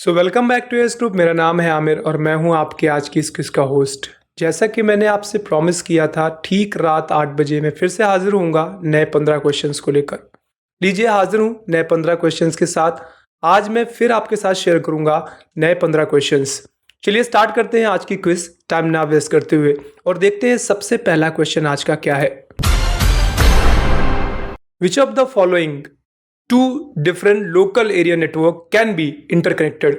So welcome back to S group. मेरा नाम है आमिर और मैं हूं आपके आज की इस क्विज का होस्ट। जैसा कि मैंने आपसे प्रॉमिस किया था, ठीक रात 8 बजे मैं फिर से हाजिर होऊंगा नए 15 क्वेश्चंस को लेकर। लीजिए, हाजिर हूं नए 15 क्वेश्चंस के साथ। आज मैं फिर आपके साथ शेयर करूंगा नए 15 क्वेश्चंस। चलिए स्टार्ट करते हैं आज की क्विज, टाइम ना वेस्ट करते हुए, और देखते हैं सबसे पहला क्वेश्चन आज का क्या है। विच of the following two different local area network can be interconnected।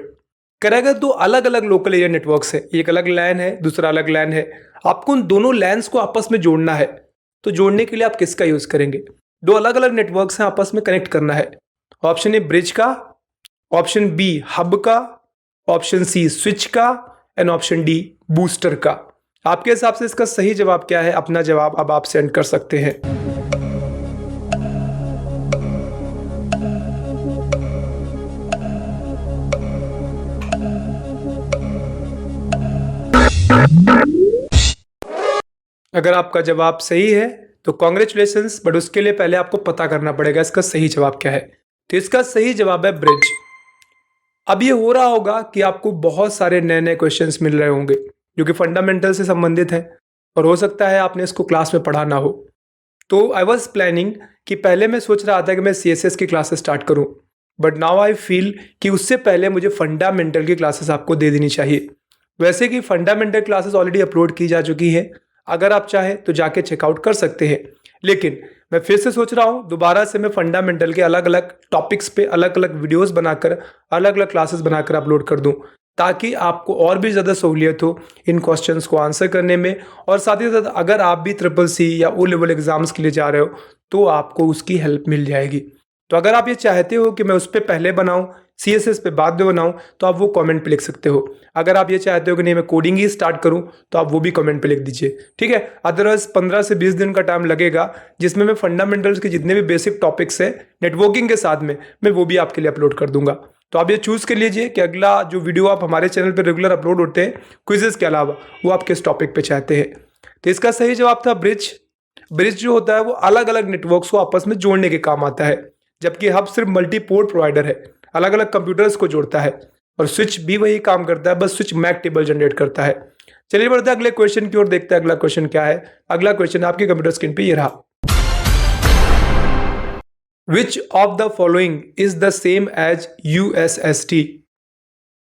करेगा दो अलग अलग लोकल एरिया नेटवर्क्स है, एक अलग लैन है, दूसरा अलग लैन है। आपको उन दोनों लैंस को आपस में जोड़ना है, तो जोड़ने के लिए आप किसका यूज करेंगे? दो अलग अलग नेटवर्क्स हैं, आपस में कनेक्ट करना है। ऑप्शन ए ब्रिज का, ऑप्शन बी हब का, ऑप्शन सी स्विच का, एंड ऑप्शन डी बूस्टर का। आपके हिसाब से इसका सही जवाब क्या है? अपना जवाब अब आप सेंड कर सकते हैं। अगर आपका जवाब सही है तो कॉन्ग्रेचुलेशंस, बट उसके लिए पहले आपको पता करना पड़ेगा इसका सही जवाब क्या है। तो इसका सही जवाब है ब्रिज। अब ये हो रहा होगा कि आपको बहुत सारे नए नए क्वेश्चंस मिल रहे होंगे जो कि फंडामेंटल से संबंधित हैं, और हो सकता है आपने इसको क्लास में पढ़ा ना हो। तो आई वॉज प्लानिंग कि पहले मैं सोच रहा था कि मैं CSS की क्लासेस स्टार्ट करूं, बट नाउ आई फील कि उससे पहले मुझे फंडामेंटल की क्लासेस आपको दे देनी चाहिए। वैसे कि फंडामेंटल क्लासेस ऑलरेडी अपलोड की जा चुकी है, अगर आप चाहें तो जाके चेकआउट कर सकते हैं। लेकिन मैं फिर से सोच रहा हूं दोबारा से मैं फंडामेंटल के अलग अलग टॉपिक्स पे अलग अलग वीडियोस बनाकर, अलग अलग क्लासेस बनाकर अपलोड कर दूं, ताकि आपको और भी ज़्यादा सहूलियत हो इन क्वेश्चंस को आंसर करने में। और साथ ही साथ अगर आप भी CCC या O लेवल एग्जाम्स के लिए जा रहे हो तो आपको उसकी हेल्प मिल जाएगी। तो अगर आप ये चाहते हो कि मैं उस पर पहले बनाऊं, CSS पे बाद में बनाऊं, तो आप वो कमेंट पे लिख सकते हो। अगर आप ये चाहते हो कि नहीं मैं कोडिंग ही स्टार्ट करूं, तो आप वो भी कमेंट पे लिख दीजिए, ठीक है। अदरवाइज 15 से 20 दिन का टाइम लगेगा, जिसमें मैं फंडामेंटल्स के जितने भी बेसिक टॉपिक्स है नेटवर्किंग के साथ में, मैं वो भी आपके लिए अपलोड कर दूंगा। तो आप ये चूज कर लीजिए कि अगला जो वीडियो आप हमारे चैनल पर रेगुलर अपलोड होते हैं क्विजेस के अलावा, वो आप किस टॉपिक पे चाहते हैं। तो इसका सही जवाब था ब्रिज। ब्रिज जो होता है वो अलग अलग नेटवर्क्स को आपस में जोड़ने के काम आता है, जबकि हब सिर्फ मल्टीपोर्ट प्रोवाइडर है, अलग अलग कंप्यूटर्स को जोड़ता है। और स्विच भी वही काम करता है, बस स्विच मैक टेबल जनरेट करता है। चलिए बढ़ते हैं अगले क्वेश्चन की ओर, देखते हैं अगला क्वेश्चन क्या है। अगला क्वेश्चन आपकी कंप्यूटर स्क्रीन पे ये रहा। Which of the following is the same as USSD।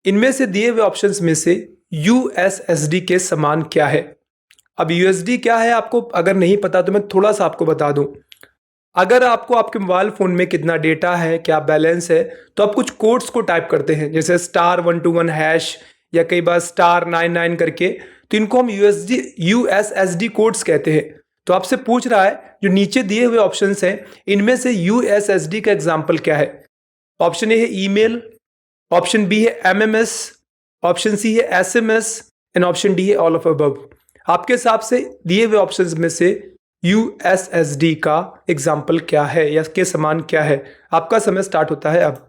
इनमें से दिए हुए ऑप्शंस में से USSD के समान क्या है? अब USD क्या है आपको अगर नहीं पता तो मैं थोड़ा सा आपको बता दूं। अगर आपको आपके मोबाइल फ़ोन में कितना डेटा है, क्या बैलेंस है, तो आप कुछ कोड्स को टाइप करते हैं, जैसे *121# या कई बार *99 करके, तो इनको हम USSD कोड्स कहते हैं। तो आपसे पूछ रहा है जो नीचे दिए हुए ऑप्शंस हैं इनमें से USSD का एग्जाम्पल क्या है? ऑप्शन ए है ईमेल, ऑप्शन बी है MMS, ऑप्शन सी है SMS, एंड ऑप्शन डी है ऑल ऑफ अबव। आपके हिसाब से दिए हुए ऑप्शंस में से USSD का एग्जाम्पल क्या है या के समान क्या है? आपका समय स्टार्ट होता है अब।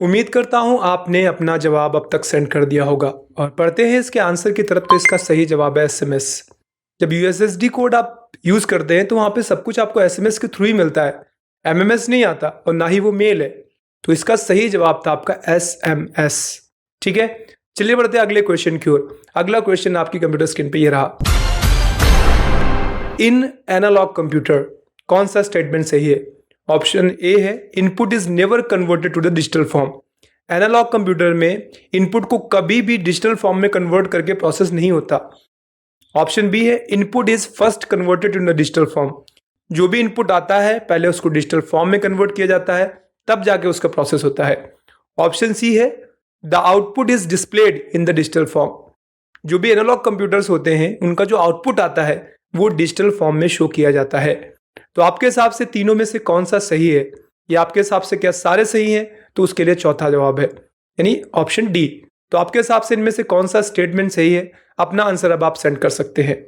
उम्मीद करता हूं आपने अपना जवाब अब तक सेंड कर दिया होगा, और पढ़ते हैं इसके आंसर की तरफ। तो इसका सही जवाब है SMS। जब USSD कोड आप यूज करते हैं तो वहां पे सब कुछ आपको SMS के थ्रू ही मिलता है, MMS नहीं आता, और ना ही वो मेल है। तो इसका सही जवाब था आपका SMS, ठीक है। चलिए बढ़ते हैं अगले क्वेश्चन की ओर। अगला क्वेश्चन आपकी कंप्यूटर स्क्रीन पे ये रहा। इन एनालॉग कंप्यूटर कौन सा स्टेटमेंट सही है? ऑप्शन ए है input is never converted to the digital form. Analog computer में इनपुट को कभी भी डिजिटल फॉर्म में कन्वर्ट करके प्रोसेस नहीं होता। ऑप्शन बी है input is first converted to the digital form. जो भी इनपुट आता है पहले उसको डिजिटल फॉर्म में कन्वर्ट किया जाता है, तब जाके उसका प्रोसेस होता है। ऑप्शन सी है the output is displayed in the digital form. जो भी एनालॉग कंप्यूटर्स होते हैं उनका जो आउटपुट आता है वो डिजिटल फॉर्म में शो किया जाता है। तो आपके हिसाब से तीनों में से कौन सा सही है, या आपके हिसाब से क्या सारे सही हैं? तो उसके लिए चौथा जवाब है यानी ऑप्शन डी। तो आपके हिसाब से इनमें से कौन सा स्टेटमेंट सही है? अपना आंसर अब आप सेंड कर सकते हैं।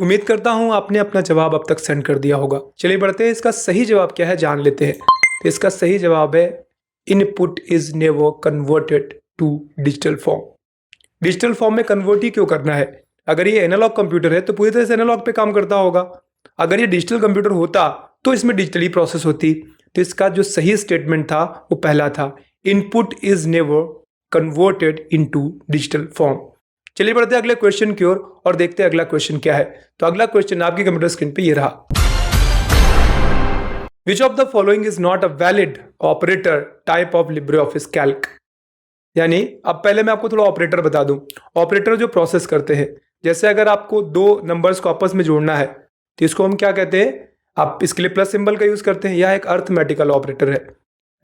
उम्मीद करता हूं आपने अपना जवाब अब तक सेंड कर दिया होगा। चलिए बढ़ते हैं, इसका सही जवाब क्या है जान लेते हैं। तो इसका सही जवाब है input is never converted to digital form. Digital form में कन्वर्ट ही क्यों करना है? अगर ये एनालॉग कंप्यूटर है तो पूरी तरह से एनालॉग पे काम करता होगा। अगर ये डिजिटल कंप्यूटर होता तो इसमें डिजिटली प्रोसेस होती। तो इसका जो सही स्टेटमेंट था वो पहला था, input is never converted into digital form. चलिए बढ़ते हैं अगले क्वेश्चन की ओर और देखते हैं अगला क्वेश्चन क्या है। तो अगला क्वेश्चन आपकी कंप्यूटर स्क्रीन पे ये रहा, which of the following is not a valid operator type of LibreOffice Calc. यानी अब पहले मैं आपको थोड़ा ऑपरेटर बता दूं। ऑपरेटर जो प्रोसेस करते हैं, जैसे अगर आपको दो नंबर्स को आपस में जोड़ना है तो इसको हम क्या कहते हैं, आप इसके लिए प्लस सिंबल का यूज करते हैं, यह एक अर्थमेटिकल ऑपरेटर है।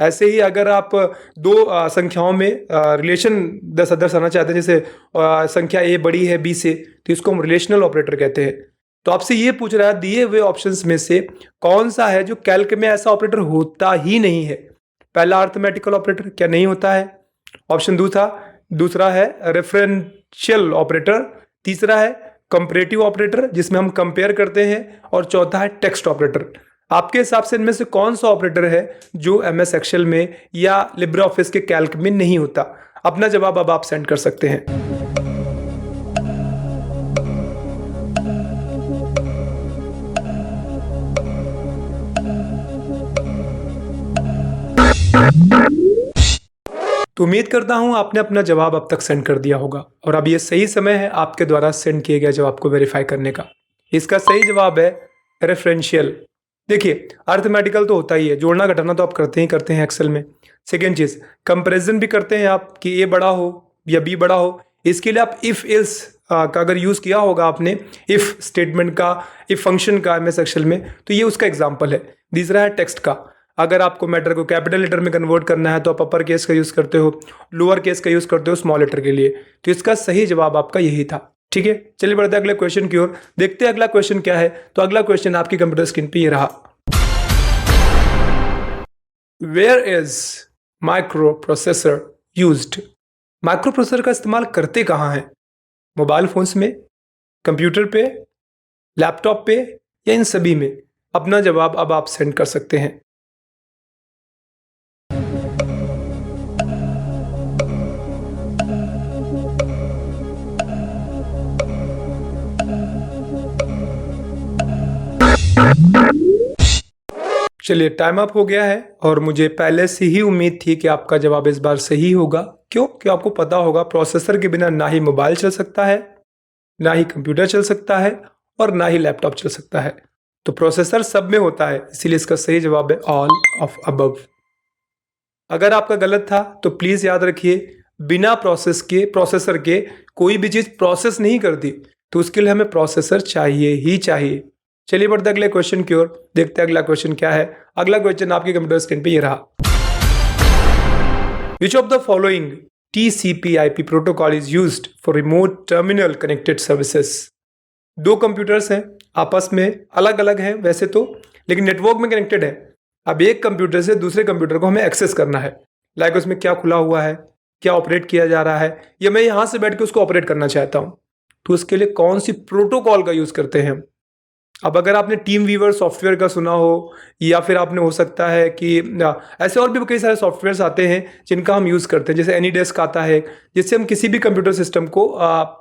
ऐसे ही अगर आप दो संख्याओं में रिलेशन दर्शाना चाहते हैं, जैसे संख्या ए बड़ी है बी से, तो इसको हम रिलेशनल ऑपरेटर कहते हैं। तो आपसे ये पूछ रहा है दिए हुए ऑप्शंस में से कौन सा है जो कैल्क में ऐसा ऑपरेटर होता ही नहीं है। पहला अर्थमेटिकल ऑपरेटर क्या नहीं होता है, ऑप्शन दूसरा है रेफरेंशियल ऑपरेटर, तीसरा है कंपैरेटिव ऑपरेटर जिसमें हम कंपेयर करते हैं, और चौथा है टेक्स्ट ऑपरेटर। आपके हिसाब से इनमें से कौन सा ऑपरेटर है जो एमएस एक्सेल में या लिब्रे ऑफिस के कैल्क में नहीं होता? अपना जवाब अब आप सेंड कर सकते हैं। तो उम्मीद करता हूं आपने अपना जवाब अब तक सेंड कर दिया होगा और अब ये सही समय है आपके द्वारा सेंड किए गए जवाब को वेरीफाई करने का। इसका सही जवाब है रेफरेंशियल। देखिए अर्थमेटिकल तो होता ही है, जोड़ना घटाना तो आप करते हैं एक्सेल में। सेकेंड चीज, कंपैरिजन भी करते हैं आप कि ए बड़ा हो या बी बड़ा हो। इसके लिए आप इफ इल्स का अगर यूज किया होगा आपने, इफ स्टेटमेंट का, इफ फंक्शन का एमएस एक्सेल में, तो ये उसका एग्जाम्पल है। तीसरा है टेक्स्ट का, अगर आपको मैटर को कैपिटल लेटर में कन्वर्ट करना है तो आप अपर केस का यूज करते हो, लोअर केस का यूज करते हो स्मॉल लेटर के लिए। तो इसका सही जवाब आपका यही था। ठीक है, चलिए बढ़ते हैं अगले क्वेश्चन की ओर, देखते हैं अगला क्वेश्चन क्या है। तो अगला क्वेश्चन आपकी कंप्यूटर स्क्रीन पे ये रहा, where is microprocessor used. Microprocessor का इस्तेमाल करते कहाँ हैं? मोबाइल फोन्स में, कंप्यूटर पे, लैपटॉप पे, या इन सभी में? अपना जवाब अब आप सेंड कर सकते हैं। चलिए टाइम अप हो गया है और मुझे पहले से ही उम्मीद थी कि आपका जवाब इस बार सही होगा। क्यों? आपको पता होगा प्रोसेसर के बिना ना ही मोबाइल चल सकता है, ना ही कंप्यूटर चल सकता है, और ना ही लैपटॉप चल सकता है। तो प्रोसेसर सब में होता है, इसीलिए इसका सही जवाब है ऑल ऑफ अबव। अगर आपका गलत था तो प्लीज याद रखिए, बिना प्रोसेसर के कोई भी चीज प्रोसेस नहीं करती, तो उसके लिए हमें प्रोसेसर चाहिए ही चाहिए। चलिए बढ़ते अगले क्वेश्चन की ओर, देखते हैं अगला क्वेश्चन क्या है। अगला क्वेश्चन आपके कंप्यूटर स्क्रीन पे ये रहा, which of the following TCP/IP protocol is used for remote terminal connected services. दो कंप्यूटर्स हैं, आपस में अलग अलग हैं वैसे तो, लेकिन नेटवर्क में कनेक्टेड है। अब एक कंप्यूटर से दूसरे कंप्यूटर को हमें एक्सेस करना है, लाइक उसमें क्या खुला हुआ है, क्या ऑपरेट किया जा रहा है, या मैं यहां से बैठ के उसको ऑपरेट करना चाहता हूं। तो उसके लिए कौन सी प्रोटोकॉल का यूज करते हैं हम? अब अगर आपने टीम वीवर सॉफ्टवेयर का सुना हो, या फिर आपने हो सकता है कि ऐसे और भी कई सारे सॉफ्टवेयर्स आते हैं जिनका हम यूज़ करते हैं, जैसे एनीडेस्क आता है, जिससे हम किसी भी कंप्यूटर सिस्टम को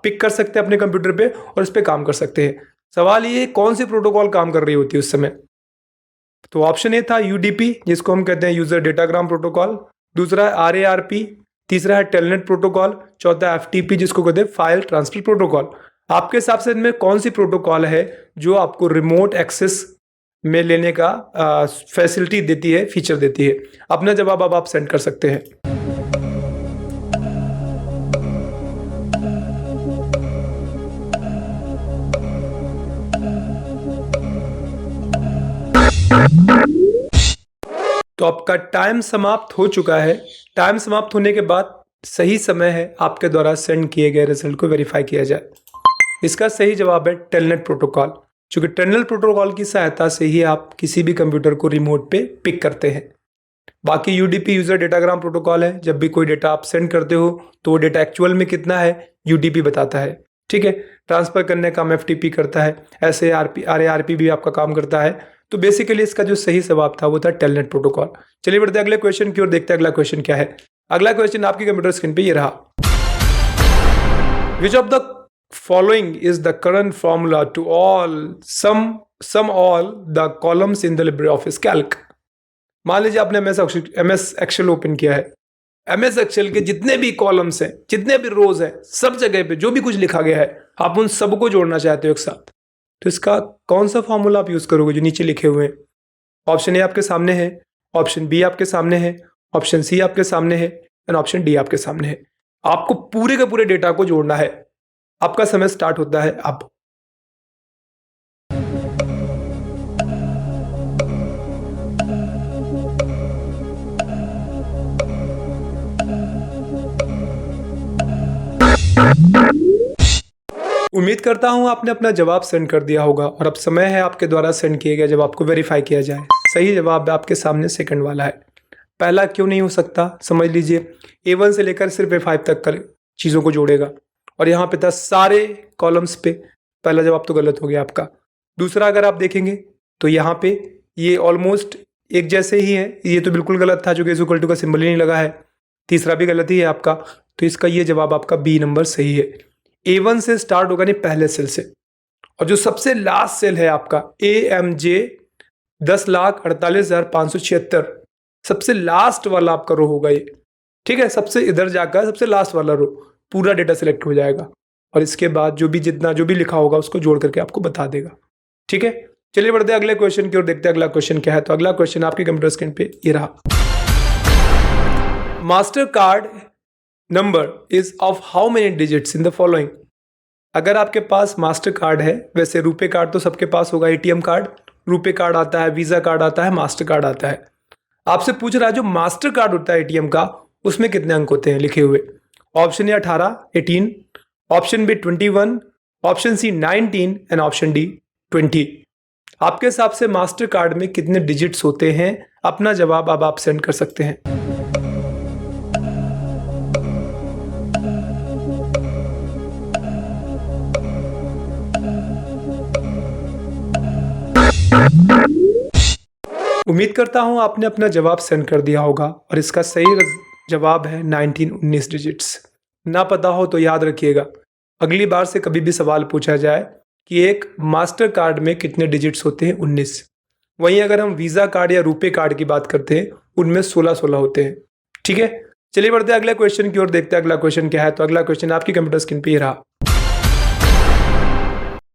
पिक कर सकते हैं अपने कंप्यूटर पे और इस पर काम कर सकते हैं। सवाल ये कौन सी प्रोटोकॉल काम कर रही होती है उस समय? तो ऑप्शन ए था UDP, जिसको हम कहते हैं यूजर डेटाग्राम प्रोटोकॉल, दूसरा है RARP, तीसरा है टेलनेट प्रोटोकॉल, चौथा FTP जिसको कहते हैं फाइल ट्रांसफर प्रोटोकॉल। आपके हिसाब से इनमें कौन सी प्रोटोकॉल है जो आपको रिमोट एक्सेस में लेने का फैसिलिटी देती है, फीचर देती है? अपना जवाब अब आप सेंड कर सकते हैं। तो आपका टाइम समाप्त हो चुका है। टाइम समाप्त होने के बाद सही समय है आपके द्वारा सेंड किए गए रिजल्ट को वेरीफाई किया जाए। इसका सही जवाब है टेलनेट प्रोटोकॉल, क्योंकि टेलनेट प्रोटोकॉल की सहायता से ही आप किसी भी कंप्यूटर को रिमोट पे पिक करते हैं। बाकी UDP यूजर डेटाग्राम प्रोटोकॉल है, जब भी कोई डेटा आप सेंड करते हो तो वो डेटा एक्चुअल में कितना है UDP बताता है। ठीक है, ट्रांसफर करने का काम एफटीपी करता है, ऐसे आरएआरपी भी आपका काम करता है। तो बेसिकली इसका जो सही जवाब था वो था टेलनेट प्रोटोकॉल। चलिए बढ़ते हैं अगले क्वेश्चन की ओर, देखते हैं अगला क्वेश्चन क्या है। अगला क्वेश्चन आपकी कंप्यूटर स्क्रीन पे ये रहा। Which of the following is the current formula to all sum all the columns in the LibreOffice Calc. मान लीजिए आपने एमएस एक्सेल ओपन किया है, एमएस एक्सेल के जितने भी कॉलम्स हैं, जितने भी रोज हैं, सब जगह पे जो भी कुछ लिखा गया है आप उन सबको जोड़ना चाहते हो एक साथ, तो इसका कौन सा फॉर्मूला आप यूज करोगे जो नीचे लिखे हुए हैं? ऑप्शन ए आपके सामने है, ऑप्शन बी आपके सामने है, ऑप्शन सी आपके सामने है एंड ऑप्शन डी आपके सामने है। आपको पूरे के पूरे डेटा को जोड़ना है। आपका समय स्टार्ट होता है अब। उम्मीद करता हूं आपने अपना जवाब सेंड कर दिया होगा और अब समय है आपके द्वारा सेंड किए गए जवाब को वेरीफाई किया जाए। सही जवाब आपके सामने सेकंड वाला है। पहला क्यों नहीं हो सकता, समझ लीजिए। A1 से लेकर सिर्फ A5 तक कर चीज़ों को जोड़ेगा और यहाँ पे था सारे कॉलम्स पे। पहला जवाब तो गलत हो गया आपका। दूसरा अगर आप देखेंगे तो यहाँ पे ये ऑलमोस्ट एक जैसे ही है, ये तो बिल्कुल गलत था, जो कि इक्वल टू का सिंबल ही नहीं लगा है। तीसरा भी गलत ही है आपका, तो इसका ये जवाब आपका बी नंबर सही है। A1 से स्टार्ट होगा नहीं पहले सेल से, और जो सबसे लास्ट सेल है आपका AMJ 10,48,576, सबसे लास्ट वाला आपका रो होगा ये। ठीक है, सबसे इधर जाकर सबसे लास्ट वाला रो पूरा डेटा सिलेक्ट हो जाएगा और इसके बाद जो भी जितना जो भी लिखा होगा उसको जोड़ करके आपको बता देगा। ठीक है, चलिए बढ़ते हैं अगले क्वेश्चन की ओर, देखते हैं अगला क्वेश्चन क्या है। तो अगला क्वेश्चन आपकी कंप्यूटर स्क्रीन पे ये रहा। Master card number is of how many digits in the following. अगर आपके पास मास्टर कार्ड है, वैसे रुपे कार्ड तो सबके पास होगा, ATM कार्ड, रुपे कार्ड आता है, वीजा कार्ड आता है, मास्टर कार्ड आता है। आपसे पूछ रहा है जो मास्टर कार्ड होता है ATM का, उसमें कितने अंक होते हैं लिखे हुए। Option A 18 18, option B 21, option C 19 and option D 20। आपके हिसाब से मास्टर कार्ड में कितने डिजिट्स होते हैं? अपना जवाब अब आप सेंड कर सकते हैं। उम्मीद करता हूं आपने अपना जवाब सेंड कर दिया होगा और इसका सही जवाब है 19 डिजिट्स। ना पता हो तो याद रखिएगा, अगली बार से कभी भी सवाल पूछा जाए कि एक मास्टर कार्ड में कितने डिजिट्स होते हैं, 19। वहीं अगर हम वीजा कार्ड या रुपे कार्ड की बात करते हैं उनमें 16 होते हैं। ठीक है, चलिए बढ़ते हैं अगले क्वेश्चन की ओर, देखते हैं अगला क्वेश्चन क्या है। तो अगला क्वेश्चन आपकी कंप्यूटर स्क्रीन पे ही रहा।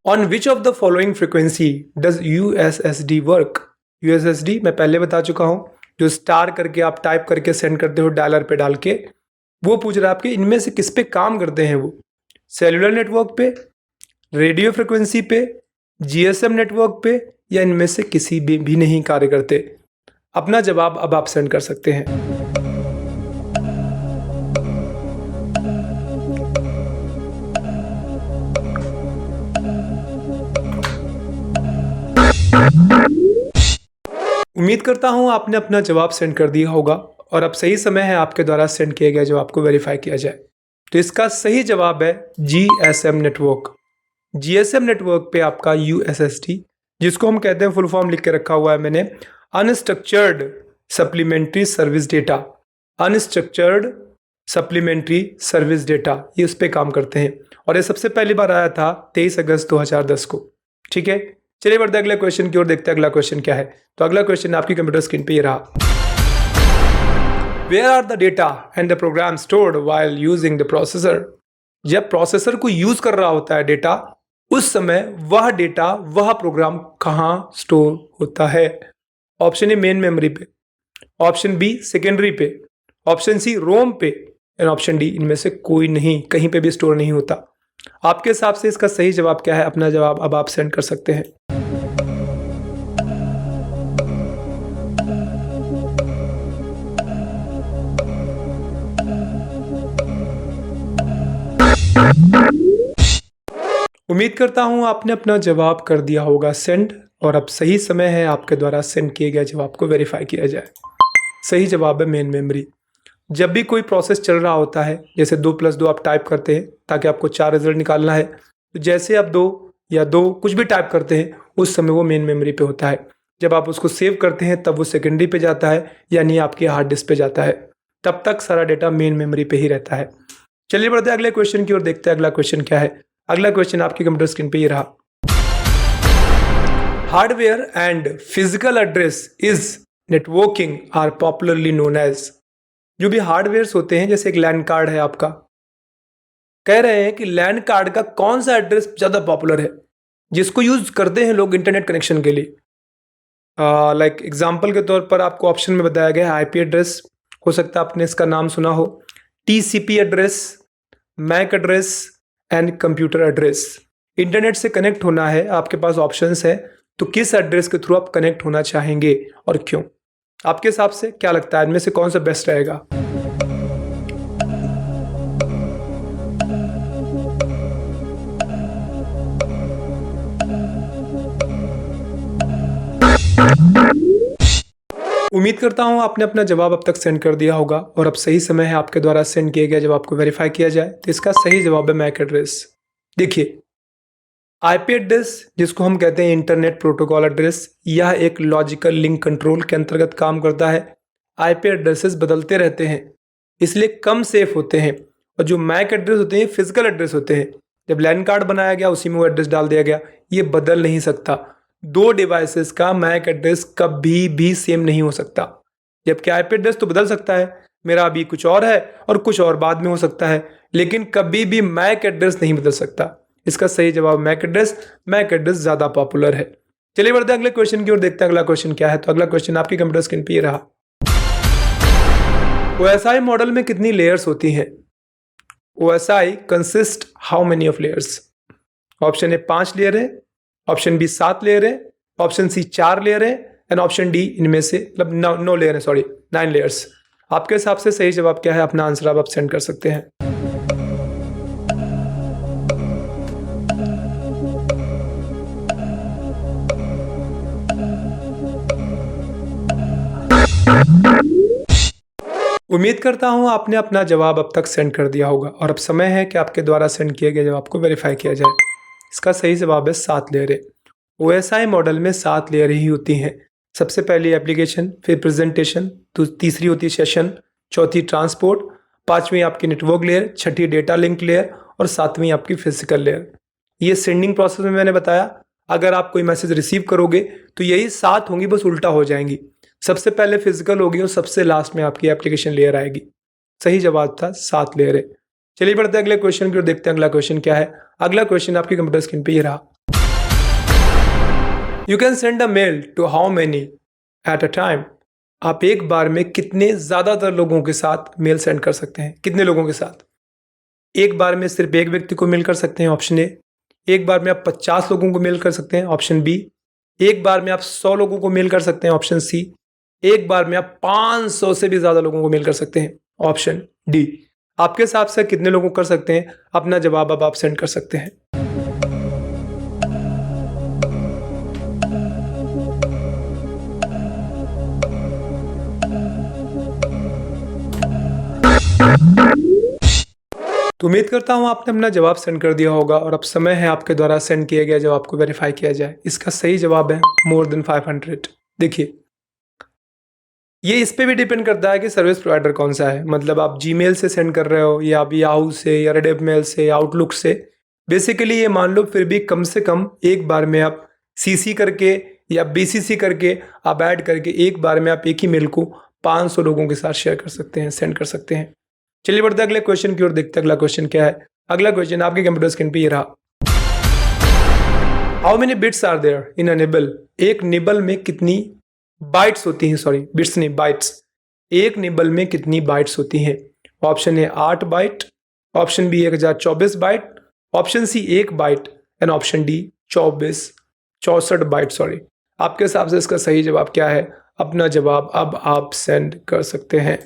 On which of the following frequency does USSD work. USSD मैं पहले बता चुका हूं, जो स्टार करके आप टाइप करके सेंड करते हो डायलर पे डाल के, वो पूछ रहा है आपके इनमें से किस पे काम करते हैं वो। सेलुलर नेटवर्क पे, रेडियो फ्रिक्वेंसी पे, GSM नेटवर्क पे, या इनमें से किसी भी नहीं कार्य करते। अपना जवाब अब आप सेंड कर सकते हैं। उम्मीद करता हूं आपने अपना जवाब सेंड कर दिया होगा और अब सही समय है आपके द्वारा सेंड किए गए जवाब को वेरीफाई किया जाए। तो इसका सही जवाब है GSM नेटवर्क। GSM नेटवर्क पे आपका USSD, जिसको हम कहते हैं, फुल फॉर्म लिख के रखा हुआ है मैंने, unstructured supplementary service data. Unstructured supplementary service data, ये उस पर काम करते हैं और ये सबसे पहली बार आया था 23 अगस्त 2010 को। ठीक है, चलिए बढ़ते अगले क्वेश्चन की ओर, देखते हैं अगला क्वेश्चन क्या है। तो अगला क्वेश्चन आपकी कंप्यूटर स्क्रीन पे ये रहा। Where are the data and the program stored while using the processor? जब प्रोसेसर को यूज कर रहा होता है डेटा, उस समय वह डेटा, वह प्रोग्राम कहाँ स्टोर होता है। ऑप्शन ए मेन मेमोरी पे, ऑप्शन बी सेकेंडरी पे, ऑप्शन सी रोम पे एंड ऑप्शन डी इनमें से कोई नहीं, कहीं पे भी स्टोर नहीं होता। आपके हिसाब से इसका सही जवाब क्या है? अपना जवाब अब आप सेंड कर सकते हैं। उम्मीद करता हूं आपने अपना जवाब कर दिया होगा सेंड और अब सही समय है आपके द्वारा सेंड किए गए जवाब को वेरीफाई किया जाए। सही जवाब है मेन मेमोरी। जब भी कोई प्रोसेस चल रहा होता है, जैसे 2+2 आप टाइप करते हैं ताकि आपको 4 रिजल्ट निकालना है, तो जैसे आप 2 या 2 कुछ भी टाइप करते हैं उस समय वो मेन मेमोरी पे होता है। जब आप उसको सेव करते हैं तब वो सेकेंडरी पे जाता है, यानी आपके हार्ड डिस्क पे जाता है। तब तक सारा डेटा मेन मेमोरी पे ही रहता है। चलिए बढ़ते हैं अगले क्वेश्चन की ओर, देखते हैं अगला क्वेश्चन क्या है। अगला क्वेश्चन आपकी कंप्यूटर स्क्रीन पे ये रहा। Hardware and physical address is networking are popularly known as. जो भी हार्डवेयर्स होते हैं, जैसे एक लैन कार्ड है आपका, कह रहे हैं कि लैन कार्ड का कौन सा एड्रेस ज़्यादा पॉपुलर है जिसको यूज करते हैं लोग इंटरनेट कनेक्शन के लिए। लाइक एग्जाम्पल के तौर पर आपको ऑप्शन में बताया गया है आईपी एड्रेस, हो सकता है आपने इसका नाम सुना हो, TCP address, MAC address and computer address. Internet से कनेक्ट होना है, आपके पास ऑप्शंस है, तो किस एड्रेस के थ्रू आप कनेक्ट होना चाहेंगे और क्यों? आपके हिसाब से क्या लगता है इनमें से कौन सा बेस्ट रहेगा? उम्मीद करता हूं आपने अपना जवाब अब तक सेंड कर दिया होगा और अब सही समय है आपके द्वारा सेंड किए गए जवाब को वेरीफाई किया जाए। तो इसका सही जवाब है मैक एड्रेस। देखिए, आईपी एड्रेस जिसको हम कहते हैं इंटरनेट प्रोटोकॉल एड्रेस, यह एक लॉजिकल लिंक कंट्रोल के अंतर्गत काम करता है। आईपी एड्रेसेस बदलते रहते हैं, इसलिए कम सेफ होते हैं। और जो मैक एड्रेस होते हैं फिजिकल एड्रेस होते हैं, जब लैन कार्ड बनाया गया उसी में वो एड्रेस डाल दिया गया, ये बदल नहीं सकता। 2 डिवाइसेस का मैक एड्रेस कभी भी सेम नहीं हो सकता। जबकि आईपी एड्रेस तो बदल सकता है, मेरा अभी कुछ और है और कुछ और बाद में हो सकता है, लेकिन कभी भी मैक एड्रेस नहीं बदल सकता। इसका सही जवाब मैक एड्रेस। मैक एड्रेस ज्यादा पॉपुलर है। चलिए बढ़ते हैं अगले क्वेश्चन की ओर, देखते हैं अगला क्वेश्चन क्या है। तो अगला क्वेश्चन आपकी कंप्यूटर स्क्रीन पे ये रहा। ओएसआई मॉडल में कितनी लेयर्स होती हैं? OSI consist how many of layers? Option A 5 layer है, ऑप्शन बी 7 लेयर है, ऑप्शन सी 4 लेयर है एंड ऑप्शन डी इनमें से मतलब 9 लेयर है, सॉरी 9 लेयर्स। आपके हिसाब से सही जवाब क्या है? अपना आंसर आप सेंड कर सकते हैं। उम्मीद करता हूं आपने अपना जवाब अब तक सेंड कर दिया होगा और अब समय है कि आपके द्वारा सेंड किए गए जवाब को वेरीफाई किया जाए। इसका सही जवाब है 7 लेयर है। ओएसआई मॉडल में 7 लेयर ही होती हैं। सबसे पहली एप्लीकेशन, फिर प्रेजेंटेशन, तो तीसरी होती है सेशन, चौथी ट्रांसपोर्ट, 5वीं आपकी नेटवर्क लेयर, छठी डेटा लिंक लेयर और 7वीं आपकी फिजिकल लेयर। ये सेंडिंग प्रोसेस में मैंने बताया, अगर आप कोई मैसेज रिसीव करोगे तो यही 7 होंगी, बस उल्टा हो जाएंगी। सबसे पहले फिजिकल होगी और सबसे लास्ट में आपकी एप्लीकेशन लेयर आएगी। सही जवाब था 7 लेयर है। चलिए बढ़ते हैं अगले क्वेश्चन की ओर, देखते हैं अगला क्वेश्चन क्या है। अगला क्वेश्चन आपकी कंप्यूटर स्क्रीन पे ये रहा। You can send a mail to how many at a time? आप एक बार में कितने ज्यादातर लोगों के साथ मेल सेंड कर सकते हैं? कितने लोगों के साथ? एक बार में सिर्फ एक व्यक्ति को मेल कर सकते हैं, ऑप्शन ए। एक बार में आप 50 लोगों को मेल कर सकते हैं, ऑप्शन बी। एक बार में आप 100 लोगों को मेल कर सकते हैं, ऑप्शन सी। एक बार में आप 500 से भी ज्यादा लोगों को मेल कर सकते हैं, ऑप्शन डी। आपके हिसाब से कितने लोगों को कर सकते हैं? अपना जवाब अब आप सेंड कर सकते हैं। तो उम्मीद करता हूं आपने अपना जवाब सेंड कर दिया होगा और अब समय है आपके द्वारा सेंड किए गए जवाब को वेरीफाई किया जाए। इसका सही जवाब है मोर देन 500। देखिए, ये इस पे भी डिपेंड करता है कि सर्विस प्रोवाइडर कौन सा है। मतलब आप जीमेल से सेंड कर रहे हो या याहू से या रेड मेल से या आउटलुक से। बेसिकली ये मान लो फिर भी कम से कम एक बार में आप सीसी करके या बीसीसी करके आप ऐड करके एक बार में आप एक ही मेल को 500 लोगों के साथ शेयर कर सकते हैं, सेंड कर सकते हैं। चलिए बढ़ते अगले क्वेश्चन की ओर, देखते हैं अगला क्वेश्चन क्या है। अगला क्वेश्चन आपके कंप्यूटर स्क्रीन पे ये रहा। How many bits are there in a nibble? एक निबल में कितनी बाइट्स होती हैं? सॉरी, बिट्स नहीं, बाइट्स। एक निबल में कितनी बाइट्स होती हैं? Option A 8 byte, option B 1024 byte, option C 1 byte and option D 64 byte. Sorry, आपके हिसाब से इसका सही जवाब क्या है? अपना जवाब अब आप सेंड कर सकते हैं।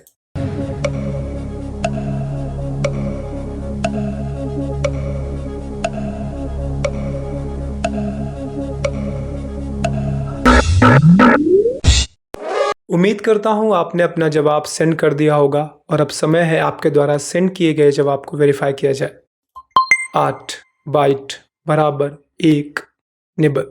उम्मीद करता हूँ आपने अपना जवाब सेंड कर दिया होगा और अब समय है आपके द्वारा सेंड किए गए जवाब को वेरीफाई किया जाए। 8 बाइट बराबर 1 निबल।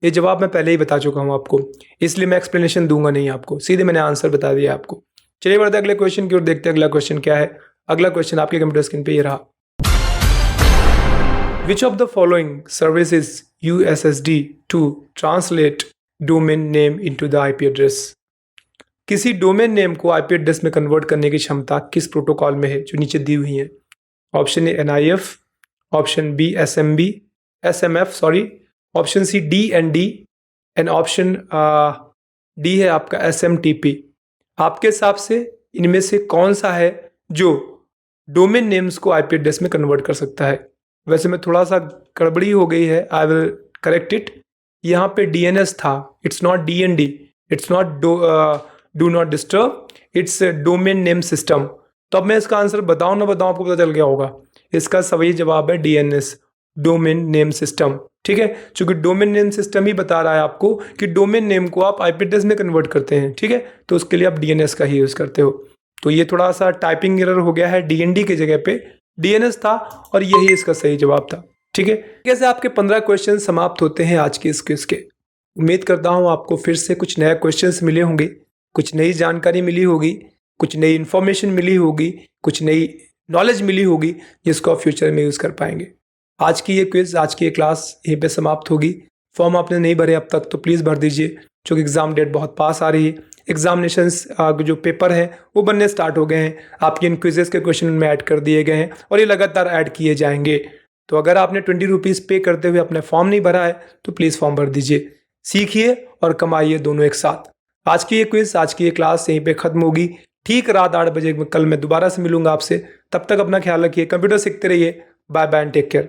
ये जवाब मैं पहले ही बता चुका हूँ आपको, इसलिए मैं एक्सप्लेनेशन दूंगा नहीं आपको, सीधे मैंने आंसर बता दिया आपको। चलिए बढ़ते अगले क्वेश्चन की ओर, देखते हैं अगला क्वेश्चन क्या है। अगला क्वेश्चन आपके कंप्यूटर स्क्रीन पे ये रहा। Which of the following services USSD to translate domain name into the IP address? किसी डोमेन नेम को IP एड्रेस में कन्वर्ट करने की क्षमता किस प्रोटोकॉल में है, जो नीचे दी हुई है। Option A NIF, option B SMF sorry, option C DND and option D है आपका SMTP। आपके हिसाब से इनमें से कौन सा है जो डोमेन नेम्स को IP एड्रेस में कन्वर्ट कर सकता है। वैसे में थोड़ा सा गड़बड़ी हो गई है, आई विल करेक्ट इट। यहाँ पे DNS था, it's not DND, it's not do not disturb, its domain name system. तो अब मैं इसका आंसर बताऊं ना बताऊं, आपको पता चल गया होगा। इसका सही जवाब है DNS, डोमेन नेम सिस्टम। ठीक है, क्योंकि डोमेन नेम सिस्टम ही बता रहा है आपको कि डोमेन नेम को आप IP एड्रेस में कन्वर्ट करते हैं। ठीक है, तो उसके लिए आप DNS का ही यूज़ करते हो। तो ये थोड़ा सा टाइपिंग एरर हो गया है, DND की जगह पे DNS था और यही इसका सही जवाब था। ठीक है, कैसे आपके 15 क्वेश्चन समाप्त होते हैं आज के इस क्विज के। उम्मीद करता हूँ आपको फिर से कुछ नए क्वेश्चंस मिले होंगे, कुछ नई जानकारी मिली होगी, कुछ नई इन्फॉर्मेशन मिली होगी, कुछ नई नॉलेज मिली होगी जिसको आप फ्यूचर में यूज़ कर पाएंगे। आज की ये क्विज, आज की ये क्लास यहीं पे समाप्त होगी। फॉर्म आपने नहीं भरे अब तक तो प्लीज़ भर दीजिए, क्योंकि एग्ज़ाम डेट बहुत पास आ रही है। एग्जामिनेशंस जो पेपर हैं वो बनने स्टार्ट हो गए हैं, आपके इन क्विजेस के क्वेश्चन उनमें ऐड कर दिए गए हैं और ये लगातार ऐड किए जाएंगे। तो अगर आपने 20 रुपीज़ पे करते हुए अपना फॉर्म नहीं भरा है तो प्लीज़ फॉर्म भर दीजिए। सीखिए और कमाइए दोनों एक साथ। आज की ये क्विज, आज की ये क्लास यहीं पे ख़त्म होगी। ठीक रात 8 बजे कल मैं दोबारा से मिलूंगा आपसे। तब तक अपना ख्याल रखिए, कंप्यूटर सीखते रहिए। Bye bye and take care.